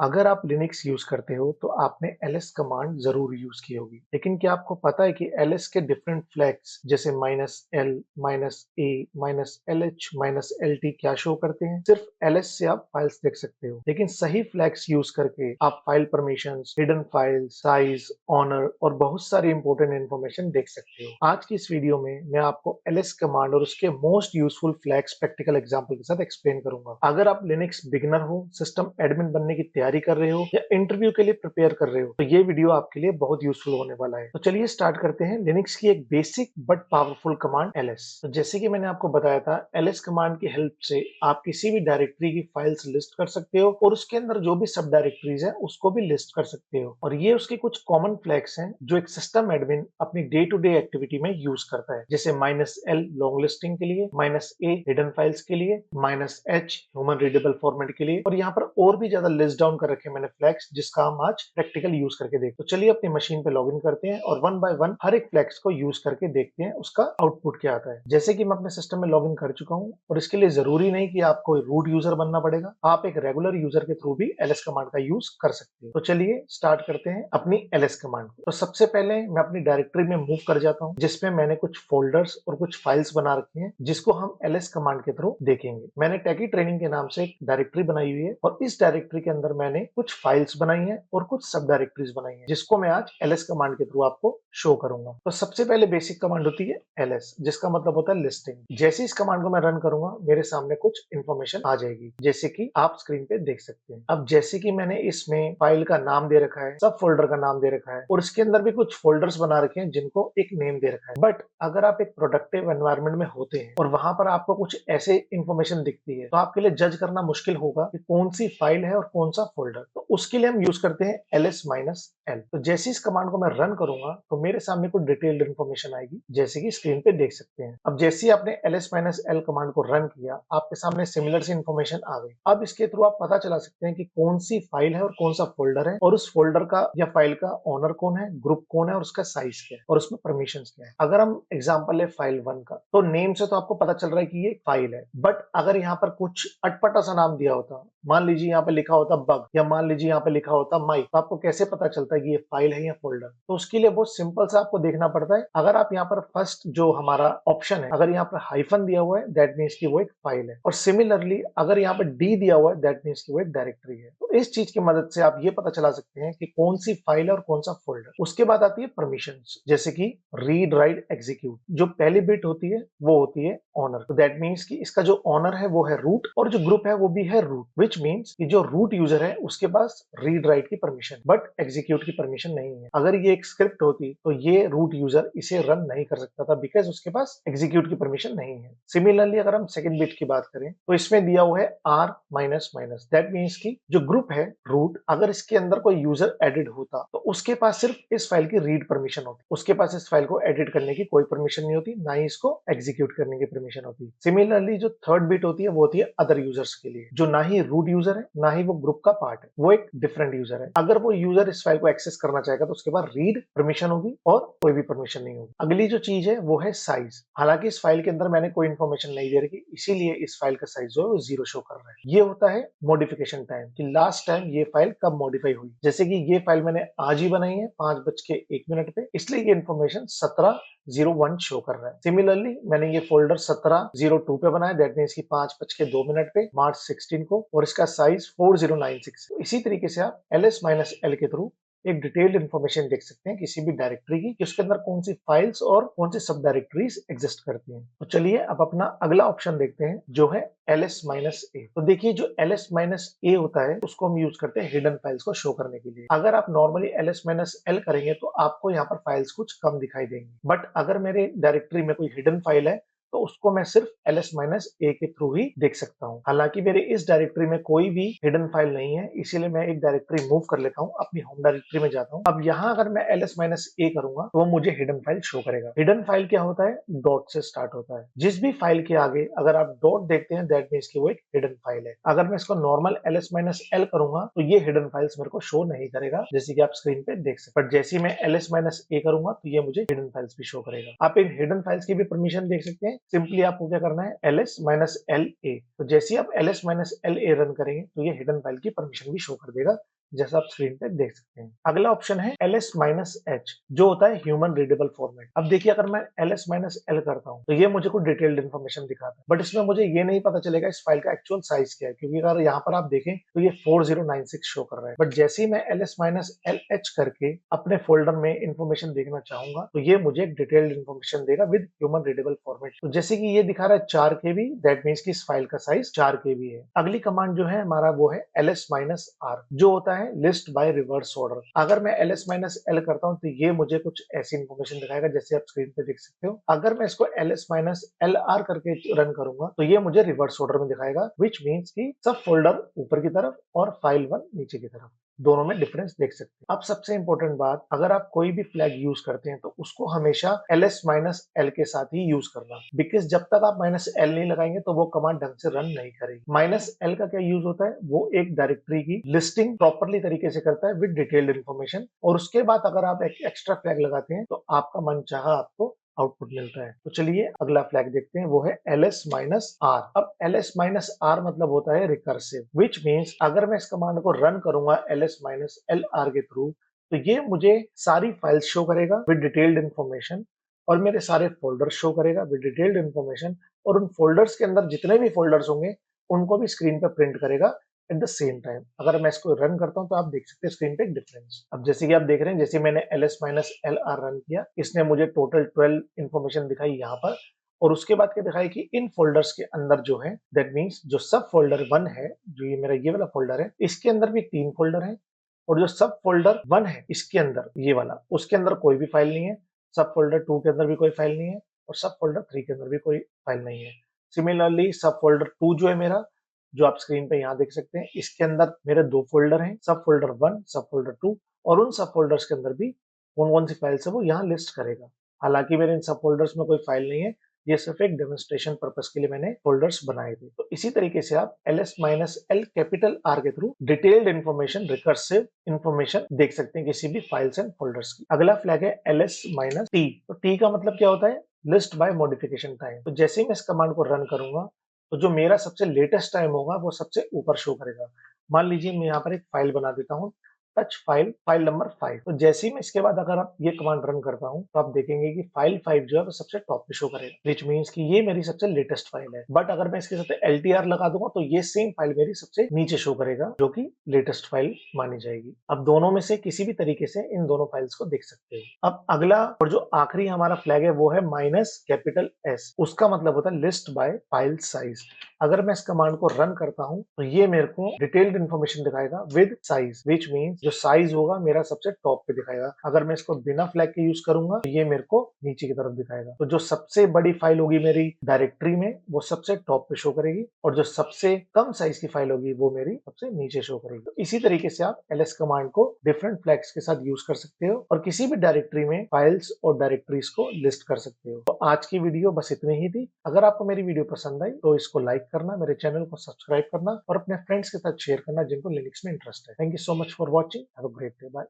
अगर आप Linux use करते हो तो आपने ls कमांड जरूर यूज की होगी, लेकिन क्या आपको पता है कि ls के डिफरेंट फ्लैग्स जैसे -l, -a, -lh, -lt क्या शो करते हैं? सिर्फ ls से आप फाइल्स देख सकते हो, लेकिन सही फ्लैग्स यूज करके आप file permissions, hidden files, size, owner और बहुत सारी इंपॉर्टेंट इन्फॉर्मेशन देख सकते हो। आज की इस वीडियो में मैं आपको ls कमांड और उसके most useful flags practical example के साथ एक्सप्लेन करूंगा। अगर आप लिनक्स बिगिनर हो, सिस्टम एडमिन बनने की तैयारी कर रहे हो या इंटरव्यू के लिए प्रिपेयर कर रहे हो, तो ये वीडियो आपके लिए बहुत यूजफुल होने वाला है। तो चलिए स्टार्ट करते हैं लिनक्स की एक basic but powerful command ls। तो जैसे कि मैंने आपको बताया था, ls कमांड की हेल्प से आप किसी भी डायरेक्टरी की फाइल्स लिस्ट कर सकते हो और उसके अंदर जो भी सब डायरेक्टरीज है उसको भी लिस्ट कर सकते हो। और ये उसके कुछ कॉमन फ्लैग्स हैं जो एक सिस्टम एडमिन अपनी डे टू डे एक्टिविटी में यूज करता है, जैसे -l लॉन्ग लिस्टिंग के लिए, -a हिडन फाइल्स के लिए, -h ह्यूमन रीडेबल फॉर्मेट के लिए, और यहाँ पर और भी ज्यादा लिस्ट डाउन कर रखे हैं मैंने फ्लैग्स, जिसका हम आज प्रैक्टिकल यूज करके देखते हैं। तो चलिए अपनी मशीन पे लॉगिन करते हैं और वन बाय वन हर एक फ्लैग्स को यूज करके देखते हैं उसका आउटपुट क्या आता है। जैसे कि मैं अपने सिस्टम में लॉगिन कर चुका हूँ और इसके लिए जरूरी नहीं कि आपको रूट यूजर बनना पड़ेगा, आप एक रेगुलर यूजर के थ्रू भी ls कमांड का यूज कर सकते हो। तो चलिए स्टार्ट करते हैं अपनी ls कमांड को। तो सबसे पहले मैं अपनी डायरेक्टरी में मूव कर जाता हूँ जिसमें मैंने कुछ फोल्डर्स और कुछ फाइल्स बना रखी हैं जिसको हम ls कमांड के थ्रू देखेंगे। मैंने टेकी ट्रेनिंग के नाम से एक डायरेक्टरी बनाई हुई है और इस डायरेक्टरी के अंदर मैंने कुछ फाइल्स बनाई हैं और कुछ सब डायरेक्टरीज बनाई हैं जिसको मैं आज ls कमांड के थ्रू आपको शो करूंगा। तो सबसे पहले बेसिक कमांड होती है ls, जिसका मतलब होता है लिस्टिंग। जैसे इस कमांड को मैं रन करूंगा मेरे सामने कुछ इंफॉर्मेशन आ जाएगी जैसे कि आप स्क्रीन पे देख सकते हैं। अब जैसे कि मैंने इसमें फाइल का नाम दे रखा है, सब फोल्डर का नाम दे रखा है और इसके अंदर भी कुछ फोल्डर्स बना रखे हैं जिनको एक नेम दे रखा है। बट अगर आप एक प्रोडक्टिव एनवायरनमेंट में होते हैं और वहां पर आपको कुछ ऐसे इंफॉर्मेशन दिखती है तो आपके लिए जज करना मुश्किल होगा कि कौन सी फाइल है और कौन सा फोल्डर। तो उसके लिए हम यूज करते हैं ls-l। तो जैसे इस कमांड को मैं रन करूंगा तो मेरे सामने कुछ डिटेल्ड इंफॉर्मेशन आएगी जैसे कि स्क्रीन पे देख सकते हैं। अब जैसे ही आपने ls-l कमांड को रन किया आपके सामने सिमिलर सी इंफॉर्मेशन आ गई। अब इसके थ्रू आप पता चला सकते हैं कि कौन सी फाइल है और कौन सा फोल्डर है और उस फोल्डर का या फाइल का ओनर कौन है, ग्रुप कौन है और उसका साइज क्या है और उसमें परमिशंस क्या है। अगर हम एग्जांपल ले फाइल 1 का, तो नेम से तो आपको पता चल रहा है कि ये फाइल है, बट अगर यहाँ पर कुछ अटपटा सा नाम दिया होता, मान लीजिए यहाँ पे लिखा होता बग या मान लीजिए यहाँ पे लिखा होता माइक, तो आपको कैसे पता चलता है कि ये फाइल है या फोल्डर? तो उसके लिए बहुत सिंपल सा आपको देखना पड़ता है। अगर आप यहाँ पर फर्स्ट जो हमारा ऑप्शन है, अगर यहाँ पर हाइफन दिया हुआ है दैट मीन्स कि वो एक फाइल है, और सिमिलरली अगर यहाँ पर डी दिया हुआ है दैट मीन्स कि वो एक डायरेक्टरी है। तो इस चीज की मदद से आप ये पता चला सकते हैं कि कौन सी फाइल है और कौन सा फोल्डर। उसके बाद आती है परमिशंस, जैसे कि रीड, राइट, एग्जीक्यूट। जो पहली बिट होती है वो होती है ऑनर। तो दैट मीन्स कि इसका जो ऑनर है वो है रूट और जो ग्रुप है वो भी है रूट, विच मीन्स कि जो रूट यूजर है उसके पास रीड राइट की परमिशन बट एग्जीक्यूट की परमिशन नहीं है। अगर ये एक स्क्रिप्ट होती तो ये रूट यूजर इसे रन नहीं कर सकता था बिकॉज उसके पास एग्जीक्यूट की परमिशन नहीं है। सिमिलरली अगर हम सेकंड बिट की बात करें तो इसमें दिया हुआ है r minus minus, that means कि जो ग्रुप है रूट, अगर इसके अंदर कोई यूजर एडिड होता तो उसके पास सिर्फ इस फाइल की रीड परमिशन होती, उसके पास इस फाइल को एडिट करने की कोई परमिशन नहीं होती, ना ही इसको एग्जीक्यूट करने की परमिशन होती। सिमिलरली जो थर्ड बिट होती है वो होती है अदर यूजर्स के लिए, जो ना ही रूट यूजर है ना ही वो ग्रुप का पार्ट है, वो एक डिफरेंट यूजर है। अगर वो यूजर इस फाइल को एक्सेस करना चाहेगा तो उसके पास रीड परमिशन होगी और कोई भी परमिशन नहीं होगी। अगली जो चीज है वो है साइज। हालांकि इस फाइल के अंदर मैंने कोई इन्फॉर्मेशन नहीं दे रखी, इसीलिए इस फाइल का साइज जो है वो 0 शो कर रहा है। ये होता है मॉडिफिकेशन टाइम, कि लास्ट टाइम ये फाइल कब मॉडिफाई हुई। जैसे कि ये फाइल मैंने आज ही बनाई है 5:01 पे, इसलिए ये इन्फॉर्मेशन 17:01 शो कर रहा है। सिमिलरली मैंने ये फोल्डर 17:02 पे बनाया, दैट मीन्स कि 5:02 पे मार्च 16 को, और इसका साइज 4096। तो इसी तरीके से आप ls-l के थ्रू एक डिटेल्ड इन्फॉर्मेशन देख सकते हैं किसी भी डायरेक्टरी की कि उसके अंदर कौन सी फाइल्स और कौन सी सब डायरेक्टरीज एग्जिस्ट करती हैं। तो चलिए अब अपना अगला ऑप्शन देखते हैं जो है ls-a। तो देखिए जो ls-a होता है उसको हम यूज करते हैं हिडन फाइल्स को शो करने के लिए। अगर आप नॉर्मली ls-l करेंगे तो आपको यहाँ पर फाइल्स कुछ कम दिखाई देंगी, बट अगर मेरे डायरेक्टरी में कोई हिडन फाइल है तो उसको मैं सिर्फ ls-a के थ्रू ही देख सकता हूँ। हालांकि मेरे इस डायरेक्टरी में कोई भी हिडन फाइल नहीं है, इसीलिए मैं एक डायरेक्टरी मूव कर लेता हूँ, अपनी होम डायरेक्टरी में जाता हूँ। अब यहाँ अगर मैं ls-a करूंगा तो वो मुझे हिडन फाइल शो करेगा। हिडन फाइल क्या होता है? डॉट से स्टार्ट होता है। जिस भी फाइल के आगे अगर आप डॉट देखते हैं दैट मीन्स कि वो एक हिडन फाइल है। अगर मैं इसको नॉर्मल ls-l करूंगा तो ये हिडन फाइल्स मेरे को शो नहीं करेगा, जैसे कि आप स्क्रीन पे देख सकते हैं। बट जैसे ही मैं ls-a करूंगा तो ये मुझे हिडन फाइल्स भी शो करेगा। आप इन हिडन फाइल्स की भी परमिशन देख सकते हैं सिंपली आपको क्या करना है ls माइनस LA। तो जैसे ही आप ls माइनस LA रन करेंगे तो ये हिडन फाइल की परमिशन भी शो कर देगा, जैसा आप स्क्रीन पे देख सकते हैं। अगला ऑप्शन है ls माइनस h, जो होता है ह्यूमन रीडेबल फॉर्मेट। अब देखिए अगर मैं ls माइनस l करता हूँ तो ये मुझे कुछ डिटेल्ड इन्फॉर्मेशन दिखाता है, बट इसमें मुझे ये नहीं पता चलेगा इस फाइल का एक्चुअल साइज क्या है, क्योंकि अगर यहाँ पर आप देखें तो ये 4096 शो कर रहा है। बट जैसे ही मैं ls माइनस lh करके अपने फोल्डर में इंफॉर्मेशन देखना चाहूंगा तो ये मुझे एक डिटेल्ड इन्फॉर्मेशन देगा विद ह्यूमन रीडेबल फॉर्मेट। तो जैसे कि ये दिखा रहा है 4 KB, दैट मीन्स कि इस फाइल का साइज 4 KB है। अगली कमांड जो है हमारा वो है ls माइनस r, जो होता है लिस्ट बाय रिवर्स ऑर्डर। अगर मैं ls माइनस l करता हूँ तो ये मुझे कुछ ऐसी इंफॉर्मेशन दिखाएगा जैसे आप स्क्रीन पे देख सकते हो। अगर मैं इसको ls माइनस lr करके रन करूंगा तो ये मुझे रिवर्स ऑर्डर में दिखाएगा, विच मीन्स कि सब फोल्डर ऊपर की तरफ और फाइल 1 नीचे की तरफ, दोनों में डिफरेंस देख सकते हैं। अब सबसे इंपॉर्टेंट बात, अगर आप कोई भी फ्लैग यूज करते हैं तो उसको हमेशा ls माइनस l के साथ ही यूज करना, बिकॉज जब तक आप माइनस l नहीं लगाएंगे तो वो कमांड ढंग से रन नहीं करेगी। माइनस l का क्या यूज होता है, वो एक डायरेक्टरी की लिस्टिंग प्रॉपरली तरीके से करता है विद डिटेल्ड इन्फॉर्मेशन, और उसके बाद अगर आप एक एक्स्ट्रा फ्लैग लगाते हैं तो आपका मनचाहा आपको आउटपुट मिलता है। तो चलिए अगला फ्लैग देखते हैं, वो है ls माइनस r। अब ls माइनस r मतलब होता है रिकर्सिव, विच मीन्स अगर मैं इस कमांड को रन करूंगा ls माइनस lr के थ्रू तो ये मुझे सारी फाइल्स शो करेगा विद डिटेल्ड इन्फॉर्मेशन, और मेरे सारे फोल्डर्स शो करेगा विद डिटेल्ड इन्फॉर्मेशन, और उन फोल्डर्स के अंदर जितने भी फोल्डर्स होंगे उनको भी स्क्रीन पे प्रिंट करेगा एट द सेम टाइम। अगर मैं इसको रन करता हूं तो आप देख सकते हैं स्क्रीन पे एक डिफरेंस। अब जैसे कि आप देख रहे हैं, जैसे मैंने ls माइनस lr रन किया, इसने मुझे टोटल 12 इंफॉर्मेशन दिखाई यहाँ पर, और उसके बाद क्या दिखाई कि इन फोल्डर्स के अंदर जो है, दैट मीन्स जो सब फोल्डर 1 है, जो ये मेरा ये वाला फोल्डर है, इसके अंदर भी 3 फोल्डर है, और जो सब फोल्डर 1 है इसके अंदर ये वाला, उसके अंदर कोई भी फाइल नहीं है, सब फोल्डर 2 के अंदर भी कोई फाइल नहीं है, और सब फोल्डर 3 के अंदर भी कोई फाइल नहीं है। सिमिलरली सब फोल्डर 2 जो है मेरा, जो आप स्क्रीन पे यहाँ देख सकते हैं, इसके अंदर मेरे 2 फोल्डर हैं, सब फोल्डर 1, सब फोल्डर 2, और उन सब फोल्डर्स के अंदर भी कौन कौन सी फाइल्स है वो यहाँ लिस्ट करेगा। हालांकि मेरे इन सब फोल्डर्स में कोई फाइल नहीं है, ये सिर्फ एक डेमोन्स्ट्रेशन पर्पस के लिए मैंने फोल्डर्स बनाए थे। तो इसी तरीके से आप ls minus l capital R के through detailed information, recursive information देख सकते हैं किसी भी फाइल्स एंड फोल्डर्स की। अगला फ्लैग है ls माइनस t। तो t का मतलब क्या होता है, लिस्ट बाय मॉडिफिकेशन टाइम। तो जैसे ही मैं इस कमांड को रन करूंगा तो जो मेरा सबसे लेटेस्ट टाइम होगा वो सबसे ऊपर शो करेगा। मान लीजिए मैं यहाँ पर एक फाइल बना देता हूँ, टच फाइल, फाइल नंबर 5। तो जैसे ही मैं इसके बाद अगर आप ये कमांड रन करता हूँ तो आप देखेंगे कि फाइल 5 जो है वो सबसे टॉप पे शो करेगा, विच मीन्स कि ये मेरी सबसे लेटेस्ट फाइल है। बट अगर मैं इसके साथ LTR लगा दूंगा तो ये सेम फाइल मेरी सबसे नीचे शो करेगा, जो कि लेटेस्ट फाइल मानी जाएगी। अब दोनों में से किसी भी तरीके से इन दोनों फाइल्स को देख सकते हो। अब अगला और जो आखिरी हमारा फ्लैग है वो है माइनस कैपिटल S। उसका मतलब होता है लिस्ट बाय फाइल साइज। अगर मैं इस कमांड को रन करता हूं तो ये मेरे को डिटेल्ड इन्फॉर्मेशन दिखाएगा विद साइज, विच मीन्स जो साइज होगा मेरा सबसे टॉप पे दिखाएगा। अगर मैं इसको बिना फ्लैग के यूज करूंगा तो ये मेरे को नीचे की तरफ दिखाएगा। तो जो सबसे बड़ी फाइल होगी मेरी डायरेक्टरी में वो सबसे टॉप पे शो करेगी, और जो सबसे कम साइज की फाइल होगी वो मेरी सबसे नीचे शो करेगी। तो इसी तरीके से आप ls कमांड को डिफरेंट फ्लैग्स के साथ यूज कर सकते हो और किसी भी डायरेक्टरी में फाइल्स और डायरेक्टरीज को लिस्ट कर सकते हो। तो आज की वीडियो बस इतनी ही थी। अगर आपको मेरी वीडियो पसंद आई तो इसको लाइक करना, मेरे चैनल को सब्सक्राइब करना और अपने फ्रेंड्स के साथ शेयर करना जिनको लिनक्स में इंटरेस्ट है। Thank you so much for watching. Have a great day. Bye.